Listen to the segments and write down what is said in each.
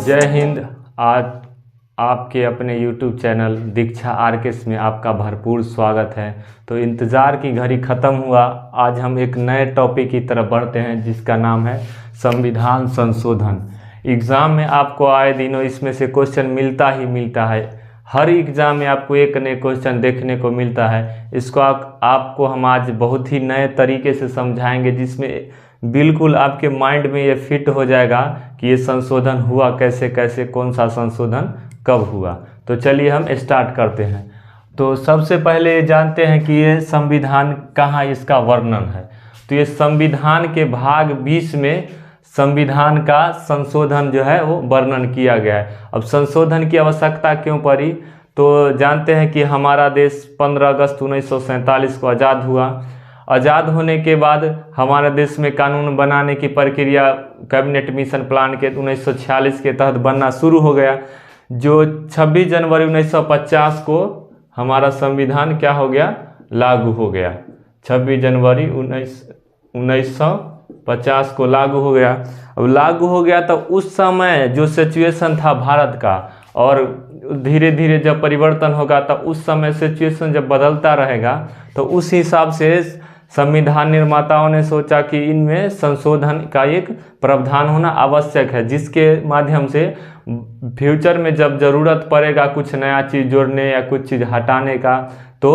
जय हिंद। आज आपके अपने YouTube चैनल दीक्षा आरकेएस में आपका भरपूर स्वागत है। तो इंतज़ार की घड़ी ख़त्म हुआ। आज हम एक नए टॉपिक की तरफ बढ़ते हैं जिसका नाम है संविधान संशोधन। एग्ज़ाम में आपको आए दिनों इसमें से क्वेश्चन मिलता ही मिलता है। हर एग्ज़ाम में आपको एक नए क्वेश्चन देखने को मिलता है। इसको आपको हम आज बहुत ही नए तरीके से समझाएंगे जिसमें बिल्कुल आपके माइंड में ये फिट हो जाएगा कि ये संशोधन हुआ कैसे कैसे, कौन सा संशोधन कब हुआ। तो चलिए हम स्टार्ट करते हैं। तो सबसे पहले जानते हैं कि ये संविधान कहाँ इसका वर्णन है। तो ये संविधान के भाग 20 में संविधान का संशोधन जो है वो वर्णन किया गया है। अब संशोधन की आवश्यकता क्यों पड़ी, तो जानते हैं कि हमारा देश 15 अगस्त 1947 को आज़ाद हुआ। आज़ाद होने के बाद हमारे देश में कानून बनाने की प्रक्रिया कैबिनेट मिशन प्लान के 1946 के तहत बनना शुरू हो गया। जो 26 जनवरी 1950 को हमारा संविधान क्या हो गया, लागू हो गया। 26 जनवरी 1950 को लागू हो गया। अब लागू हो गया तो उस समय जो सिचुएशन था भारत का, और धीरे धीरे जब परिवर्तन होगा तो उस समय सिचुएशन जब बदलता रहेगा तो उस हिसाब से संविधान निर्माताओं ने सोचा कि इनमें संशोधन का एक प्रावधान होना आवश्यक है, जिसके माध्यम से फ्यूचर में जब ज़रूरत पड़ेगा कुछ नया चीज़ जोड़ने या कुछ चीज़ हटाने का तो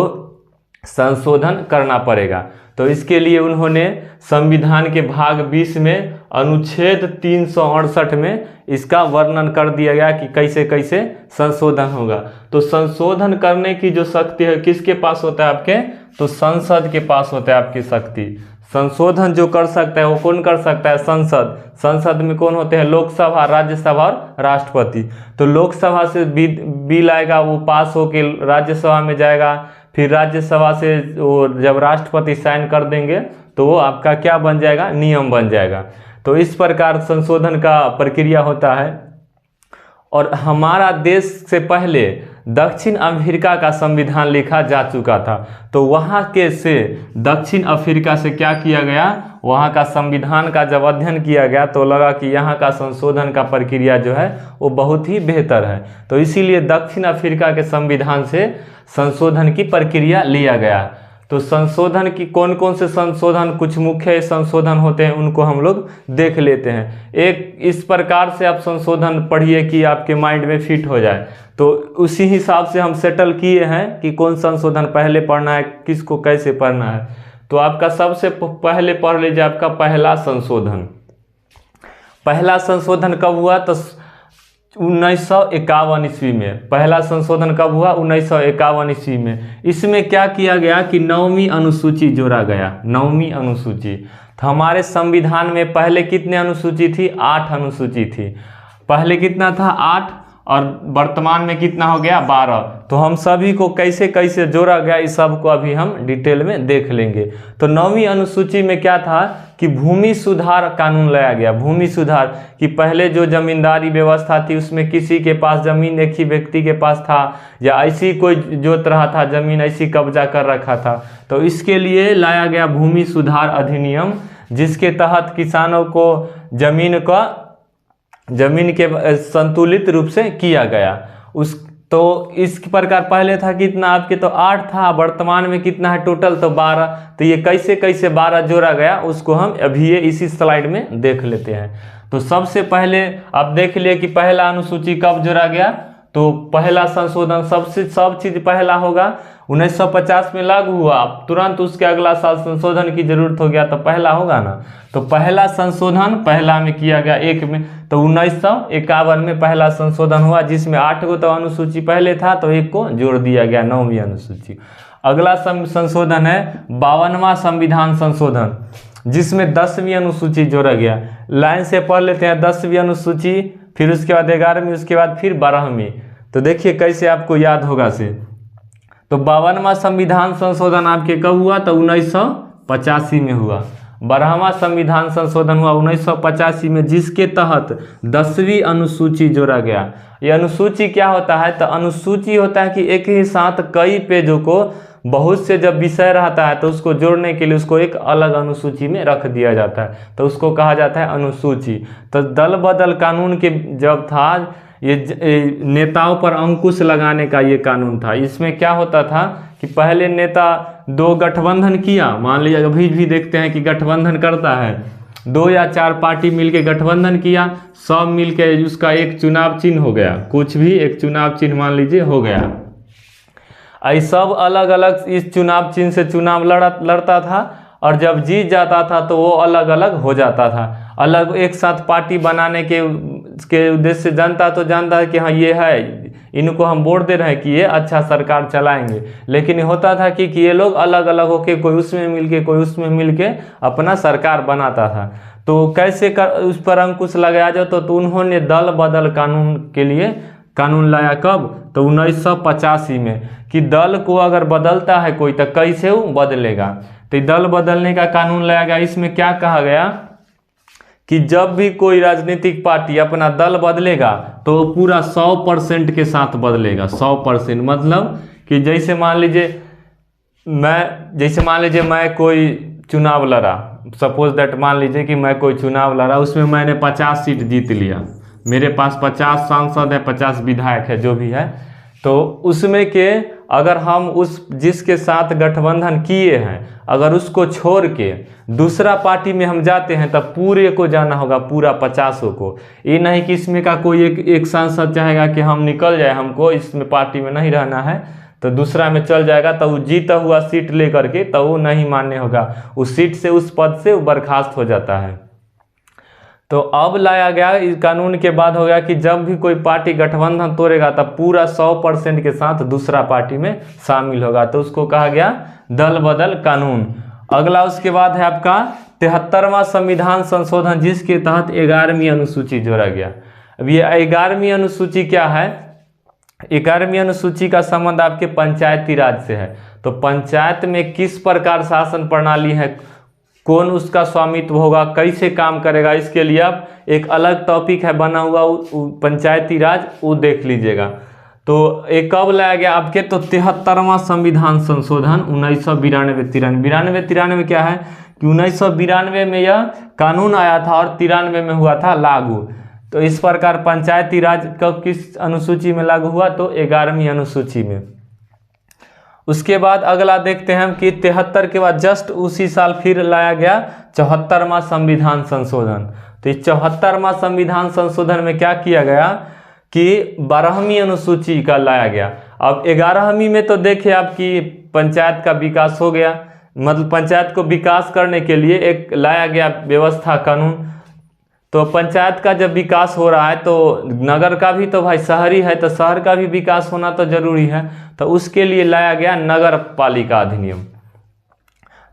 संशोधन करना पड़ेगा। तो इसके लिए उन्होंने संविधान के भाग 20 में अनुच्छेद 368 में इसका वर्णन कर दिया गया कि कैसे कैसे संशोधन होगा। तो संशोधन करने की जो शक्ति है किसके पास होता है आपके, तो संसद के पास होता है आपकी शक्ति। संशोधन जो कर सकता है वो कौन कर सकता है, संसद। संसद में कौन होते हैं, लोकसभा, राज्यसभा और राष्ट्रपति। तो लोकसभा से बिल आएगा, वो पास होके राज्यसभा में जाएगा, फिर राज्यसभा से वो जब राष्ट्रपति साइन कर देंगे तो वो आपका क्या बन जाएगा, नियम बन जाएगा। तो इस प्रकार संशोधन का प्रक्रिया होता है। और हमारा देश से पहले दक्षिण अफ्रीका का संविधान लिखा जा चुका था। तो वहाँ के से दक्षिण अफ्रीका से क्या किया गया, वहाँ का संविधान का जब अध्ययन किया गया तो लगा कि यहाँ का संशोधन का प्रक्रिया जो है वो बहुत ही बेहतर है। तो इसीलिए दक्षिण अफ्रीका के संविधान से संशोधन की प्रक्रिया लिया गया। तो संशोधन की कौन कौन से संशोधन, कुछ मुख्य संशोधन होते हैं उनको हम लोग देख लेते हैं। एक इस प्रकार से आप संशोधन पढ़िए कि आपके माइंड में फिट हो जाए। तो उसी हिसाब से हम सेटल किए हैं कि कौन संशोधन पहले पढ़ना है, किसको कैसे पढ़ना है। तो आपका सबसे पहले पढ़ लीजिए आपका पहला संशोधन। पहला संशोधन कब हुआ, तो 1951 ईस्वी में। पहला संशोधन कब हुआ, 1951 ईस्वी में। इसमें क्या किया गया कि 9वीं अनुसूची जोड़ा गया। 9वीं अनुसूची। तो हमारे संविधान में पहले कितने अनुसूची थी, 8 अनुसूची थी। पहले कितना था, 8, और वर्तमान में कितना हो गया, 12। तो हम सभी को कैसे कैसे जोड़ा गया इस सब को अभी हम डिटेल में देख लेंगे। तो 9वीं अनुसूची में क्या था कि भूमि सुधार कानून लाया गया। भूमि सुधार कि पहले जो जमींदारी व्यवस्था थी उसमें किसी के पास जमीन एक ही व्यक्ति के पास था, या ऐसी कोई जोत रहा था जमीन, ऐसी कब्जा कर रखा था। तो इसके लिए लाया गया भूमि सुधार अधिनियम, जिसके तहत किसानों को जमीन के संतुलित रूप से किया गया। तो इस प्रकार पहले था कितना आपके, तो 8 था। वर्तमान में कितना है टोटल, तो 12। तो ये कैसे कैसे 12 जोड़ा गया उसको हम अभी ये इसी स्लाइड में देख लेते हैं। तो सबसे पहले आप देख लिए कि पहला अनुसूची कब जोड़ा गया। तो पहला संशोधन सब चीज़ पहला होगा 1950 में लागू हुआ, तुरंत उसके अगला साल संशोधन की जरूरत हो गया तो पहला होगा ना। तो पहला संशोधन पहला में किया गया, 1 में। तो 1951 में पहला संशोधन हुआ, जिसमें 8 को तो अनुसूची पहले था तो 1 को जोड़ दिया गया, 9वीं अनुसूची। अगला संशोधन है 52वां संविधान संशोधन, जिसमें 10वीं अनुसूची जोड़ा गया। लाइन से पढ़ लेते हैं। 10वीं अनुसूची, फिर उसके बाद 11वीं, उसके बाद फिर 12वीं। तो देखिए कैसे आपको याद होगा से। तो 52वां संविधान संशोधन आपके कब हुआ, तो 1985 में हुआ। 12वां संविधान संशोधन हुआ 1985 में, जिसके तहत 10वीं अनुसूची जोड़ा गया। ये अनुसूची क्या होता है, तो अनुसूची होता है कि एक ही साथ कई पेजों को बहुत से जब विषय रहता है तो उसको जोड़ने के लिए उसको एक अलग अनुसूची में रख दिया जाता है, तो उसको कहा जाता है अनुसूची। तो दल बदल कानून के जब था, ये नेताओं पर अंकुश लगाने का ये कानून था। इसमें क्या होता था कि पहले नेता दो गठबंधन किया, मान लीजिए अभी भी देखते हैं कि गठबंधन करता है, 2 या 4 पार्टी मिलके गठबंधन किया, सब मिलके उसका एक चुनाव चिन्ह हो गया, कुछ भी एक चुनाव चिन्ह मान लीजिए हो गया। ऐसा सब अलग अलग इस चुनाव चिन्ह से चुनाव लड़ता था, और जब जीत जाता था तो वो अलग अलग हो जाता था। अलग एक साथ पार्टी बनाने के उद्देश्य से जनता तो जानता है कि हाँ ये है, इनको हम वोट दे रहे हैं कि ये अच्छा सरकार चलाएंगे, लेकिन होता था कि ये लोग अलग अलग होके कोई उसमें मिलके कोई उसमें मिलके अपना सरकार बनाता था। तो कैसे उस पर अंकुश लगाया जाए, तो उन्होंने दल बदल कानून के लिए कानून लाया। कब? तो 1985 में, कि दल को अगर बदलता है कोई तो कैसे वो बदलेगा। तो दल बदलने का कानून लाया गया। इसमें क्या कहा गया कि जब भी कोई राजनीतिक पार्टी अपना दल बदलेगा तो पूरा 100% के साथ बदलेगा। 100% मतलब कि जैसे मान लीजिए मैं कोई चुनाव लड़ा, सपोज दैट मान लीजिए कि मैं कोई चुनाव लड़ा, उसमें मैंने 50 सीट जीत लिया, मेरे पास 50 सांसद है, 50 विधायक है, जो भी है, तो उसमें के अगर हम उस जिसके साथ गठबंधन किए हैं अगर उसको छोड़ के दूसरा पार्टी में हम जाते हैं तब पूरे को जाना होगा, पूरा 50 को। ये नहीं कि इसमें का कोई एक सांसद चाहेगा कि हम निकल जाए, हमको इसमें पार्टी में नहीं रहना है, तो दूसरा में चल जाएगा, तो वो जीता हुआ सीट लेकर के तो वो नहीं मान्य होगा, उस सीट से उस पद से वो बर्खास्त हो जाता है। तो अब लाया गया इस कानून के बाद हो गया कि जब भी कोई पार्टी गठबंधन तोड़ेगा तब पूरा 100% के साथ दूसरा पार्टी में शामिल होगा, तो उसको कहा गया दल बदल कानून। अगला उसके बाद है आपका 73वां संविधान संशोधन, जिसके तहत 11वीं अनुसूची जोड़ा गया। अब ये 11वीं अनुसूची क्या है? 11वीं अनुसूची का संबंध आपके पंचायती राज से है। तो पंचायत में किस प्रकार शासन प्रणाली है, कौन उसका स्वामित्व होगा, कैसे काम करेगा, इसके लिए अब एक अलग टॉपिक है बना हुआ पंचायती राज, वो देख लीजिएगा। तो एक कब लाया गया आपके? तो 73वां संविधान संशोधन 1992-93 क्या है कि 1992 में यह कानून आया था और 93 में हुआ था लागू। तो इस प्रकार पंचायती राज कब किस अनुसूची में लागू हुआ? तो 11वीं अनुसूची में। उसके बाद अगला देखते हैं हम कि 73 के बाद जस्ट उसी साल फिर लाया गया 74वां संविधान संशोधन। तो इस 74वां संविधान संशोधन में क्या किया गया कि 12वीं अनुसूची का लाया गया। अब 11वीं में तो देखिए आपकी पंचायत का विकास हो गया, मतलब पंचायत को विकास करने के लिए एक लाया गया व्यवस्था कानून। तो पंचायत का जब विकास हो रहा है तो नगर का भी, तो भाई शहरी है तो शहर का भी विकास होना तो जरूरी है, तो उसके लिए लाया गया नगर पालिका अधिनियम,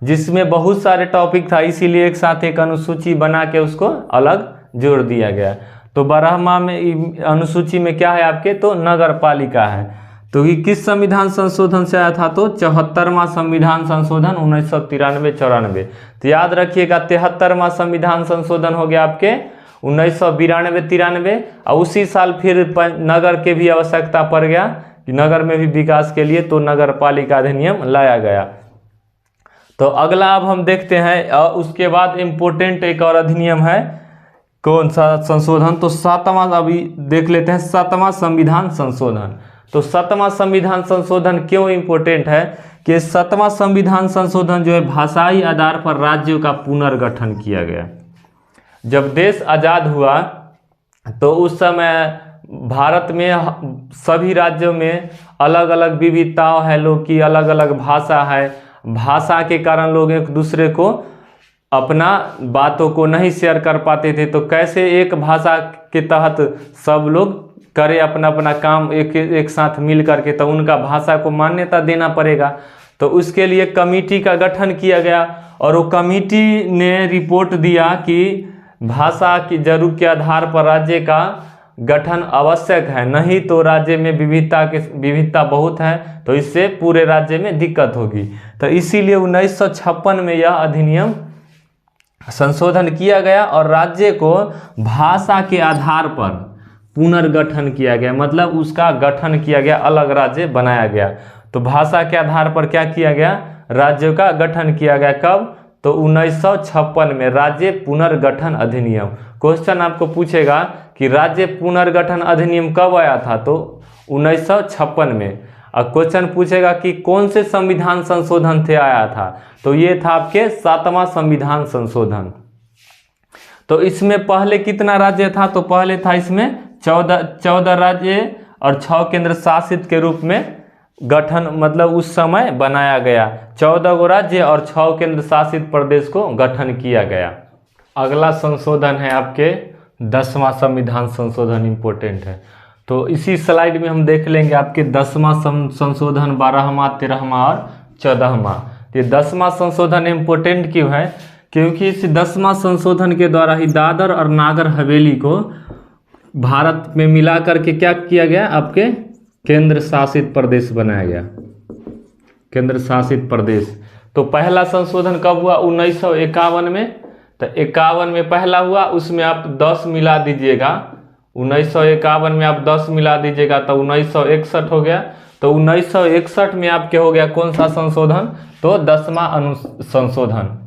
जिसमें बहुत सारे टॉपिक था, इसीलिए एक साथ एक अनुसूची बना के उसको अलग जोड़ दिया गया। तो 12वां में अनुसूची में क्या है आपके? तो नगर पालिका है। तो ये किस संविधान संशोधन से आया था? तो 74वां संविधान संशोधन 1993-94। तो याद रखिएगा 73वां संविधान संशोधन हो गया आपके 1992-93, और उसी साल फिर नगर के भी आवश्यकता पड़ गया कि नगर में भी विकास के लिए, तो नगर पालिका अधिनियम लाया गया। तो अगला अब हम देखते हैं, उसके बाद इम्पोर्टेंट एक और अधिनियम है, कौन सा संशोधन? तो 7वां अभी देख लेते हैं, 7वां संविधान संशोधन। तो 7वां संविधान संशोधन क्यों इम्पोर्टेंट है कि 7वां संविधान संशोधन जो है भाषाई आधार पर राज्यों का पुनर्गठन किया गया। जब देश आज़ाद हुआ तो उस समय भारत में सभी राज्यों में अलग अलग विविधताओं है, लोग की अलग अलग भाषा है, भाषा के कारण लोग एक दूसरे को अपना बातों को नहीं शेयर कर पाते थे। तो कैसे एक भाषा के तहत सब लोग करे अपना अपना काम एक साथ मिल करके, तो उनका भाषा को मान्यता देना पड़ेगा। तो उसके लिए कमेटी का गठन किया गया, और वो कमेटी ने रिपोर्ट दिया कि भाषा की जरूरत के आधार पर राज्य का गठन आवश्यक है, नहीं तो राज्य में विविधता बहुत है, तो इससे पूरे राज्य में दिक्कत होगी। तो इसीलिए 1956 में यह अधिनियम संशोधन किया गया और राज्य को भाषा के आधार पर पुनर्गठन किया गया, मतलब उसका गठन किया गया, अलग राज्य बनाया गया। तो भाषा के आधार पर क्या किया गया, राज्यों का गठन किया गया। कब, तो 1956 में राज्य पुनर्गठन अधिनियम। क्वेश्चन आपको पूछेगा कि राज्य पुनर्गठन अधिनियम कब आया था, तो 1956 में। अब क्वेश्चन पूछेगा कि कौन से संविधान संशोधन थे आया था, तो ये था आपके 7वां संविधान संशोधन। तो इसमें पहले कितना राज्य था, तो पहले था इसमें 14 राज्य और 6 केंद्र शासित के रूप में गठन, मतलब उस समय बनाया गया। 14 गो राज्य और 6 केंद्र शासित प्रदेश को गठन किया गया। अगला संशोधन है आपके 10वां संविधान संशोधन, इंपॉर्टेंट है। तो इसी स्लाइड में हम देख लेंगे आपके 10वां संशोधन, 12वां, 13वां और 14वां। ये 10वां संशोधन इम्पोर्टेंट क्यों है, क्योंकि इस 10वां संशोधन के द्वारा ही दादर और नागर हवेली को भारत में मिला करके क्या किया गया, आपके केंद्र शासित प्रदेश बनाया गया, केंद्र शासित प्रदेश। तो पहला संशोधन कब हुआ, 1951 में। तो 51 में पहला हुआ, उसमें आप 10 मिला दीजिएगा, 1951 में आप 10 मिला दीजिएगा तो 1961 हो गया। तो 1961 में आपके हो गया कौन सा संशोधन, तो 10वां संशोधन।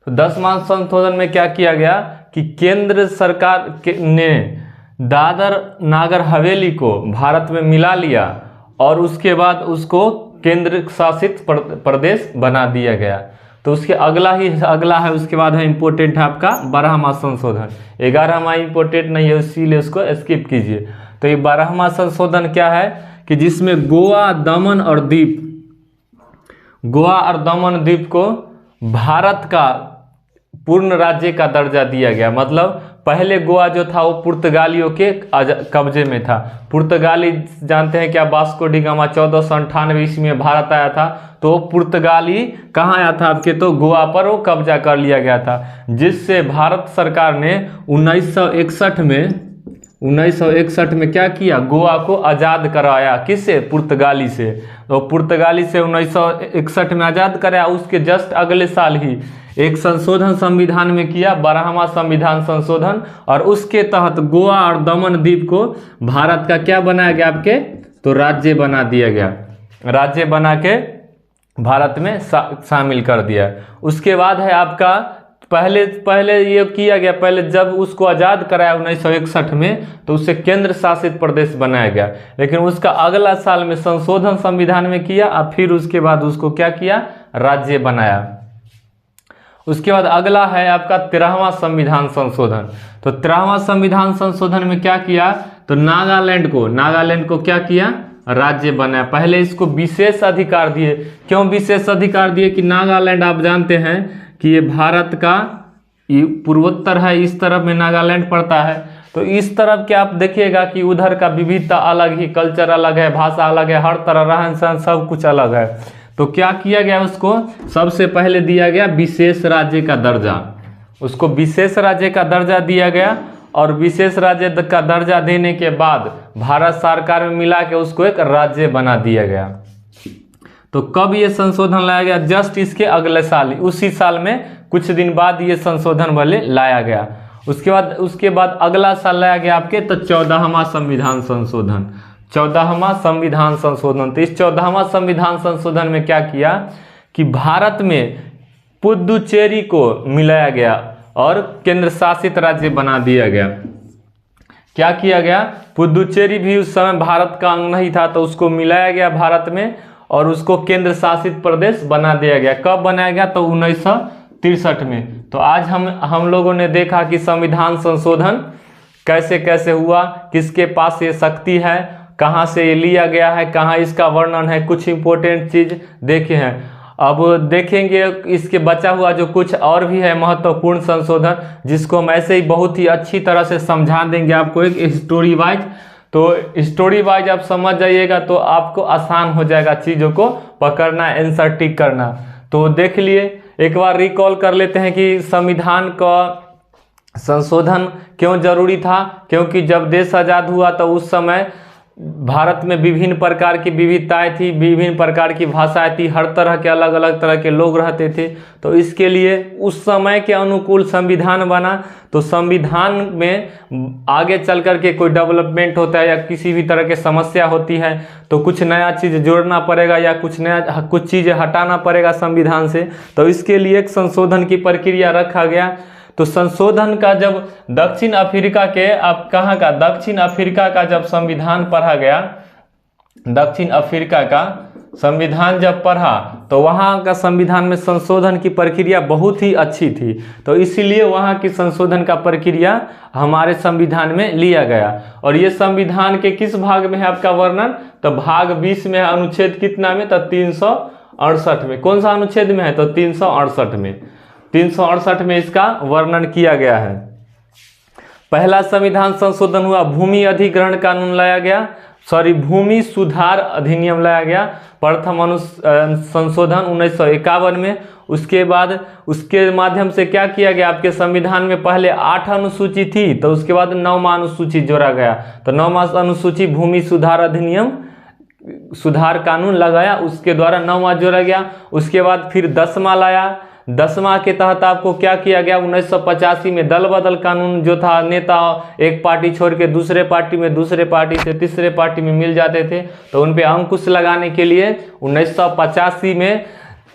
तो 10वां संशोधन में क्या किया गया कि केंद्र सरकार ने दादर नागर हवेली को भारत में मिला लिया और उसके बाद उसको केंद्र शासित प्रदेश बना दिया गया। तो उसके अगला है, उसके बाद है इंपॉर्टेंट है आपका 12वां संशोधन। 11वां इंपॉर्टेंट नहीं है, इसीलिए उसको स्किप कीजिए। तो ये 12वां संशोधन क्या है कि जिसमें गोवा, दमन और दीव को भारत का पूर्ण राज्य का दर्जा दिया गया। मतलब पहले गोवा जो था वो पुर्तगालियों के कब्जे में था। पुर्तगाली जानते हैं क्या, वास्को डी गामा 1498 ईस्वी में भारत आया था। तो पुर्तगाली कहाँ आया था आपके, तो गोवा पर वो कब्जा कर लिया गया था, जिससे भारत सरकार ने 1961 में क्या किया, गोवा को आज़ाद कराया। किससे, पुर्तगाली से। तो पुर्तगाली से 1961 में आज़ाद कराया। उसके जस्ट अगले साल ही एक संशोधन संविधान में किया, 12वां संविधान संशोधन, और उसके तहत गोवा और दमन द्वीप को भारत का क्या बनाया गया आपके, तो राज्य बना दिया गया। राज्य बना के भारत में शामिल कर दिया। उसके बाद है आपका पहले ये किया गया, पहले जब उसको आज़ाद कराया 1961 में, तो उससे केंद्र शासित प्रदेश बनाया गया। लेकिन उसका अगला साल में संशोधन संविधान में किया और फिर उसके बाद उसको क्या किया, राज्य बनाया। उसके बाद अगला है आपका 13वां संविधान संशोधन। तो 13वां संविधान संशोधन में क्या किया, तो नागालैंड को क्या किया, राज्य बनाया। पहले इसको विशेष अधिकार दिए। क्यों विशेष अधिकार दिए कि नागालैंड आप जानते हैं कि ये भारत का पूर्वोत्तर है, इस तरफ में नागालैंड पड़ता है। तो इस तरफ के आप देखिएगा कि उधर का विविधता अलग ही, कल्चर अलग है, भाषा अलग है, हर तरह रहन सहन सब कुछ अलग है। तो क्या किया गया, उसको सबसे पहले दिया गया विशेष राज्य का दर्जा। उसको विशेष राज्य का दर्जा दिया गया और विशेष राज्य का दर्जा देने के बाद भारत सरकार में मिला के उसको एक राज्य बना दिया गया। तो कब ये संशोधन लाया गया, जस्ट इसके अगले साल, उसी साल में कुछ दिन बाद ये संशोधन वाले लाया गया। उसके बाद अगला साल लाया गया आपके तो 14वां संविधान संशोधन। 14वां संविधान संशोधन। तो इस 14वां संविधान संशोधन में क्या किया कि भारत में पुदुचेरी को मिलाया गया और केंद्र शासित राज्य बना दिया गया। क्या किया गया, पुदुचेरी भी उस समय भारत का अंग नहीं था, तो उसको मिलाया गया भारत में और उसको केंद्र शासित प्रदेश बना दिया गया। कब बनाया गया, तो 1963 में। तो आज हम लोगों ने देखा कि संविधान संशोधन कैसे कैसे हुआ, किसके पास ये शक्ति है, कहाँ से ये लिया गया है, कहाँ इसका वर्णन है, कुछ इंपॉर्टेंट चीज देखे हैं। अब देखेंगे इसके बचा हुआ जो कुछ और भी है महत्वपूर्ण संशोधन, जिसको हम ऐसे ही बहुत ही अच्छी तरह से समझा देंगे आपको एक स्टोरी वाइज। तो स्टोरी वाइज आप समझ जाइएगा तो आपको आसान हो जाएगा चीज़ों को पकड़ना, आंसर टिक करना। तो देख लिए, एक बार रिकॉल कर लेते हैं कि संविधान का संशोधन क्यों जरूरी था। क्योंकि जब देश आज़ाद हुआ तो उस समय भारत में विभिन्न प्रकार की विविधताएं थी, विभिन्न प्रकार की भाषाएं थी, हर तरह के अलग अलग तरह के लोग रहते थे। तो इसके लिए उस समय के अनुकूल संविधान बना। तो संविधान में आगे चल कर के कोई डेवलपमेंट होता है या किसी भी तरह की समस्या होती है तो कुछ नया चीज़ जोड़ना पड़ेगा या कुछ चीज़ें हटाना पड़ेगा संविधान से। तो इसके लिए एक संशोधन की प्रक्रिया रखा गया। तो संशोधन का जब दक्षिण अफ्रीका के, अब कहाँ का, दक्षिण अफ्रीका का जब संविधान पढ़ा गया, दक्षिण अफ्रीका का संविधान जब पढ़ा तो वहाँ का संविधान में संशोधन की प्रक्रिया बहुत ही अच्छी थी। तो इसीलिए वहाँ की संशोधन का प्रक्रिया हमारे संविधान में लिया गया। और ये संविधान के किस भाग में है आपका वर्णन, तो भाग 20 में है, अनुच्छेद कितना में, तो 368 में। कौन सा अनुच्छेद में है, तो 368 में। 368 में इसका वर्णन किया गया है। पहला संविधान संशोधन हुआ, भूमि अधिग्रहण कानून लाया गया, भूमि सुधार अधिनियम लाया गया, प्रथम संशोधन 1951 में। उसके बाद उसके माध्यम से क्या किया गया, आपके संविधान में पहले 8 अनुसूची थी, तो उसके बाद 9वां अनुसूची जोड़ा गया। तो 9वां अनुसूची भूमि सुधार अधिनियम, सुधार कानून लगाया, उसके द्वारा 9वां जोड़ा गया। उसके बाद फिर 10वां लाया। 10वां के तहत आपको क्या किया गया, 1985 में दल बदल कानून जो था, नेता एक पार्टी छोड़ के दूसरे पार्टी में, दूसरे पार्टी से तीसरे पार्टी में मिल जाते थे, तो उन पे अंकुश लगाने के लिए 1985 में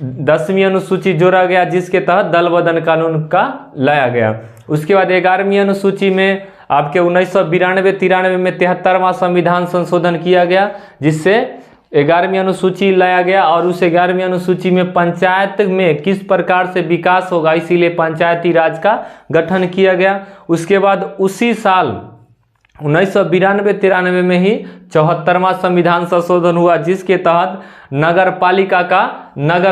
10वीं अनुसूची जोड़ा गया, जिसके तहत दल बदल कानून का लाया गया। उसके बाद 11वीं अनुसूची में आपके 1992-93 में 73वां संविधान संशोधन किया गया, जिससे 11वीं अनुसूची लाया गया। और उस 11वीं अनुसूची में पंचायत में किस प्रकार से विकास होगा, इसीलिए पंचायती राज का गठन किया गया। उसके बाद उसी साल 1992-93 में ही 74वां संविधान संशोधन हुआ, जिसके तहत नगर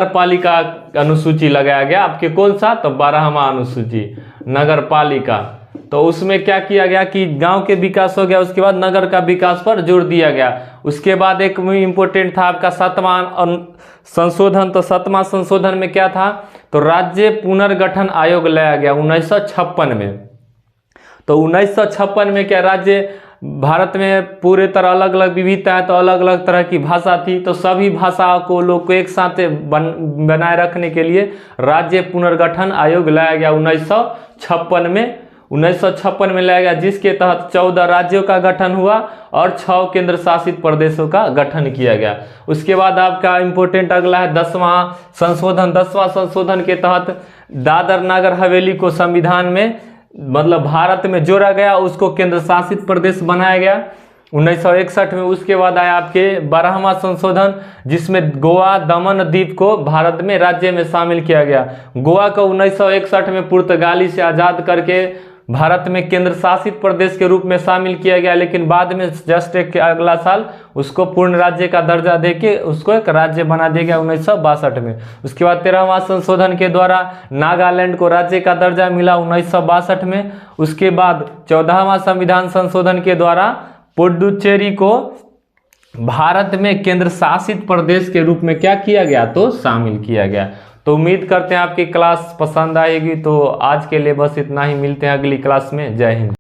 पालिका अनुसूची लगाया गया। आपके कौन सा, तो 12वां अनुसूची नगर पालिका। तो उसमें क्या किया गया कि गांव के विकास हो गया, उसके बाद नगर का विकास पर जोर दिया गया। उसके बाद एक इम्पोर्टेंट था आपका 7वां संशोधन। तो 7वां संशोधन में क्या था, तो राज्य पुनर्गठन आयोग लाया गया 1956 में। तो 1956 में क्या, राज्य भारत में पूरे तरह अलग अलग विविधता है, तो अलग अलग तरह की भाषा थी, तो सभी भाषाओं को लोग को एक साथ बनाए रखने के लिए राज्य पुनर्गठन आयोग लाया गया 1956 में। 1956 में लाया गया, जिसके तहत 14 राज्यों का गठन हुआ और 6 केंद्र शासित प्रदेशों का गठन किया गया। उसके बाद आपका इंपॉर्टेंट अगला है 10वां संशोधन। 10वां संशोधन के तहत दादर नागर हवेली को संविधान में, मतलब भारत में जोड़ा गया, उसको केंद्र शासित प्रदेश बनाया गया 1961 में। उसके बाद आया आपके 12वां संशोधन, जिसमें गोवा दमन द्वीप को भारत में राज्य में शामिल किया गया। गोवा को 1961 में पुर्तगाली से आज़ाद करके भारत में केंद्र शासित प्रदेश के रूप में शामिल किया गया, लेकिन बाद में जस्ट एक अगला साल उसको पूर्ण राज्य का दर्जा देके उसको एक राज्य बना दिया गया 1962 में। उसके बाद 13वां संशोधन के द्वारा नागालैंड को राज्य का दर्जा मिला 1962 में। उसके बाद 14वां संविधान संशोधन के द्वारा पुडुचेरी को भारत में केंद्र शासित प्रदेश के रूप में क्या किया गया, तो शामिल किया गया। तो उम्मीद करते हैं आपकी क्लास पसंद आएगी। तो आज के लिए बस इतना ही, मिलते हैं अगली क्लास में। जय हिंद।